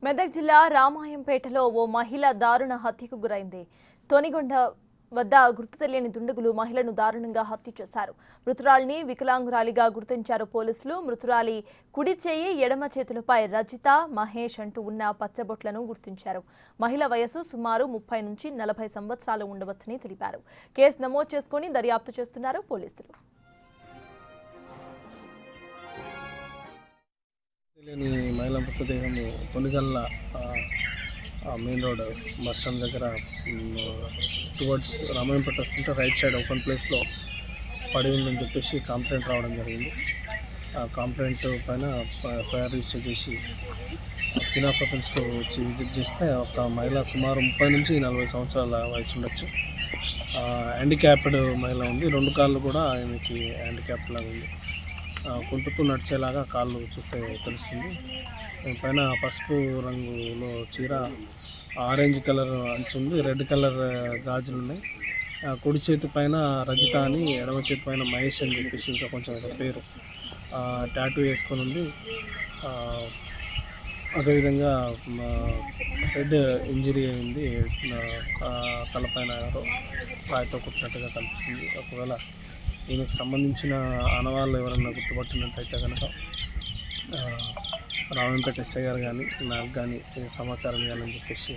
మెదక్ జిల్లా రామాయంపేటలో ఓ మహిళ దారుణ హత్యకు గురైంది. తొనిగొండ వద్ద గుర్తు తెలియని దుండగులు మహిళను దారుణంగా హత్య చేశారు. మృతురాలిని వికలాంగురాలిగా గుర్తించారు పోలీసులు. మృతురాలి కుడి చేయి, ఎడమ చేతులపై రజిత, మహేష్ అంటూ ఉన్న పచ్చబొట్లను గుర్తించారు. మహిళ వయసు సుమారు 30 నుంచి 40 సంవత్సరాలు ఉండవచ్చని తెలిపారు. కేసు నమోదు చేసుకుని దర్యాప్తు చేస్తున్నారు పోలీసులు. మహిళ మృతదేహం తొనిగల్ల మెయిన్ రోడ్ బస్ స్టాండ్ దగ్గర టువర్డ్స్ రామాయంపేట వస్తుంటే రైట్ సైడ్ ఓపెన్ ప్లేస్లో పడి ఉందని చెప్పేసి కంప్లైంట్ రావడం జరిగింది. ఆ కంప్లైంట్ పైన ఎఫ్ఐఆర్ రిజిస్టర్ చేసి సీన్ ఆఫ్ అఫెన్స్కు వచ్చి విజిట్ చేస్తే ఒక మహిళ సుమారు 30 నుంచి 40 సంవత్సరాల వయసు ఉండొచ్చు. హ్యాండిక్యాప్డ్ మహిళ ఉంది. 2 కాళ్ళు కూడా ఆమెకి హ్యాండిక్యాప్డ్ లాగా ఉంది. కుంటుతూ నడిచేలాగా కాళ్ళు చూస్తే తెలుస్తుంది. పైన పసుపు రంగులో చీర, ఆరెంజ్ కలర్ అంచుంది, రెడ్ కలర్ గాజులు ఉన్నాయి. కుడి చేతి పైన రజిత అని, ఎడమ చేతి పైన మహేష్ అని చెప్పేసి ఇంకా కొంచెం పేరు టాటూ వేసుకొని ఉంది. అదేవిధంగా హెడ్ ఇంజరీ అయింది. తలపైన రాయితో కుట్టినట్టుగా కనిపిస్తుంది. ఒకవేళ దీనికి సంబంధించిన ఆనవాళ్ళు ఎవరైనా గుర్తుపట్టినట్టయితే కనుక రామాయంపేట ఎస్ఐ గారు కానీ నాకు కానీ సమాచారం ఇవ్వాలని చెప్పేసి